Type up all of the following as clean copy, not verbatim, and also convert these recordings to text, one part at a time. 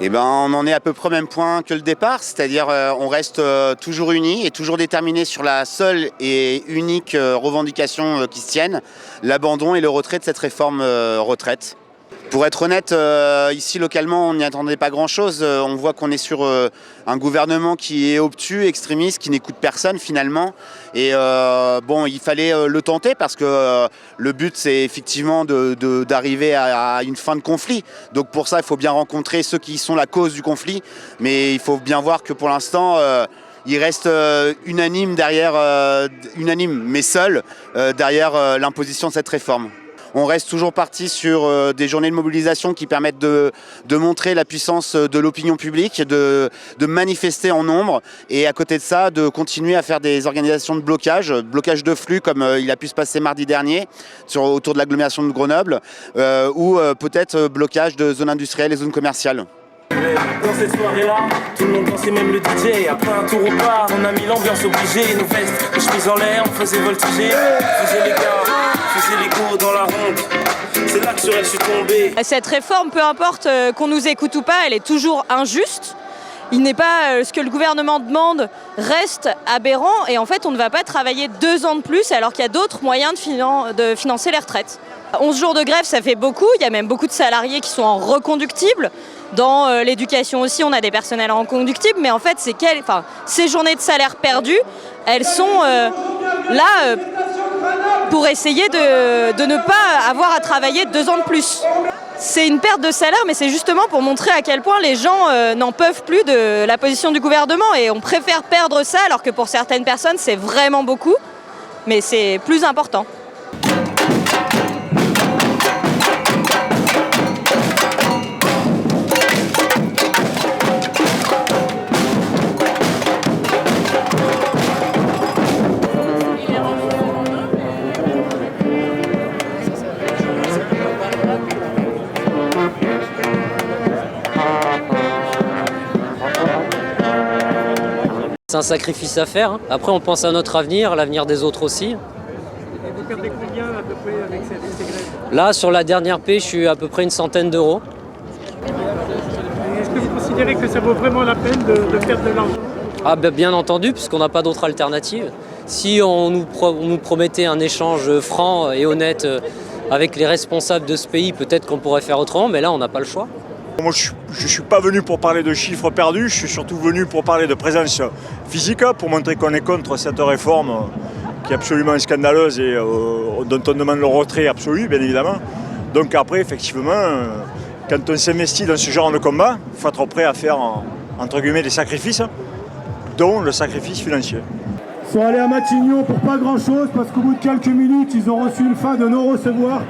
Eh ben, on en est à peu près au même point que le départ, c'est-à-dire on reste toujours unis et toujours déterminés sur la seule et unique revendication qui se tienne, l'abandon et le retrait de cette réforme retraite. Pour être honnête, ici localement on n'y attendait pas grand-chose. On voit qu'on est sur un gouvernement qui est obtus, extrémiste, qui n'écoute personne finalement. Et bon, il fallait le tenter parce que le but c'est effectivement d'arriver à une fin de conflit. Donc pour ça il faut bien rencontrer ceux qui sont la cause du conflit. Mais il faut bien voir que pour l'instant il reste unanime derrière, unanime mais seul derrière l'imposition de cette réforme. On reste toujours parti sur des journées de mobilisation qui permettent de montrer la puissance de l'opinion publique, de manifester en nombre et à côté de ça, de continuer à faire des organisations de blocage de flux comme il a pu se passer mardi dernier autour de l'agglomération de Grenoble ou peut-être blocage de zones industrielles et zones commerciales. Dans cette soirée-là, tout le monde dansait, même le DJ. Après un tour au bar, on a mis l'ambiance obligée. Nos vestes, les chemises en l'air, on faisait voltiger. On faisait les gars, on faisait les go dans la ronde. C'est là que sur elle je suis tombé. Cette réforme, peu importe qu'on nous écoute ou pas, elle est toujours injuste. Il n'est pas ce que le gouvernement demande reste aberrant et en fait on ne va pas travailler 2 ans de plus alors qu'il y a d'autres moyens de financer les retraites. 11 jours de grève ça fait beaucoup, il y a même beaucoup de salariés qui sont en reconductible. Dans l'éducation aussi on a des personnels en reconductible mais en fait ces journées de salaire perdues elles sont là pour essayer de ne pas avoir à travailler 2 ans de plus. C'est une perte de salaire, mais c'est justement pour montrer à quel point les gens n'en peuvent plus de la position du gouvernement et on préfère perdre ça alors que pour certaines personnes c'est vraiment beaucoup, mais c'est plus important. C'est un sacrifice à faire. Après, on pense à notre avenir, l'avenir des autres aussi. Et vous perdez combien à peu près avec ces grèves? Là, sur la dernière paie, je suis à peu près une centaine d'euros. Est-ce que vous considérez que ça vaut vraiment la peine de perdre de l'argent? Ah, bien entendu, puisqu'on n'a pas d'autre alternative. Si on nous promettait un échange franc et honnête avec les responsables de ce pays, peut-être qu'on pourrait faire autrement, mais là, on n'a pas le choix. Moi, je ne suis pas venu pour parler de chiffres perdus, je suis surtout venu pour parler de présence physique, pour montrer qu'on est contre cette réforme qui est absolument scandaleuse et dont on demande le retrait absolu, bien évidemment. Donc après, effectivement, quand on s'investit dans ce genre de combat, il faut être prêt à faire, entre guillemets, des sacrifices, dont le sacrifice financier. Ils sont allés à Matignon pour pas grand-chose, parce qu'au bout de quelques minutes, ils ont reçu une fin de non-recevoir,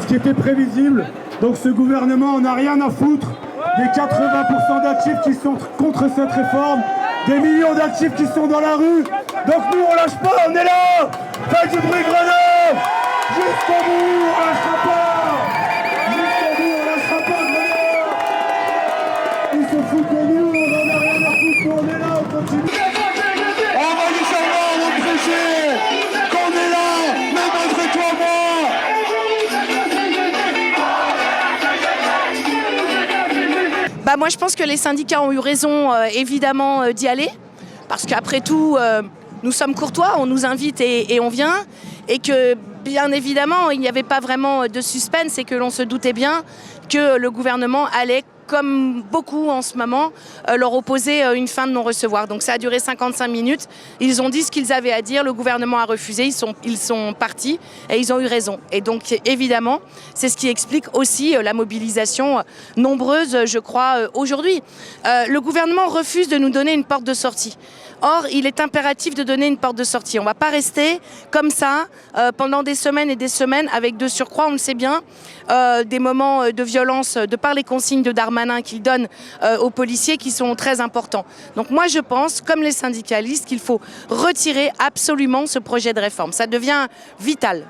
ce qui était prévisible. Donc ce gouvernement n'a rien à foutre des 80% d'actifs qui sont contre cette réforme, des millions d'actifs qui sont dans la rue. Donc nous on lâche pas, on est là. Faites du bruit Grenoble. Jusqu'au bout, on lâchera pas. Jusqu'au bout, on lâchera pas Grenoble. Ils se foutent de nous, on en a rien à foutre, nous on est là, on continue. On va nous savoir, on va prêcher qu'on est là, même entre toi et moi. Moi je pense que les syndicats ont eu raison évidemment d'y aller parce qu'après tout nous sommes courtois, on nous invite et on vient et que bien évidemment il n'y avait pas vraiment de suspense et que l'on se doutait bien que le gouvernement allait comme beaucoup en ce moment, leur opposer une fin de non-recevoir. Donc ça a duré 55 minutes, ils ont dit ce qu'ils avaient à dire, le gouvernement a refusé, ils sont partis et ils ont eu raison. Et donc évidemment, c'est ce qui explique aussi la mobilisation nombreuse, je crois, aujourd'hui. Le gouvernement refuse de nous donner une porte de sortie. Or, il est impératif de donner une porte de sortie. On ne va pas rester comme ça pendant des semaines et des semaines avec de surcroît, on le sait bien, des moments de violence de par les consignes de Darmanin qu'il donne aux policiers qui sont très importants. Donc moi je pense, comme les syndicalistes, qu'il faut retirer absolument ce projet de réforme. Ça devient vital.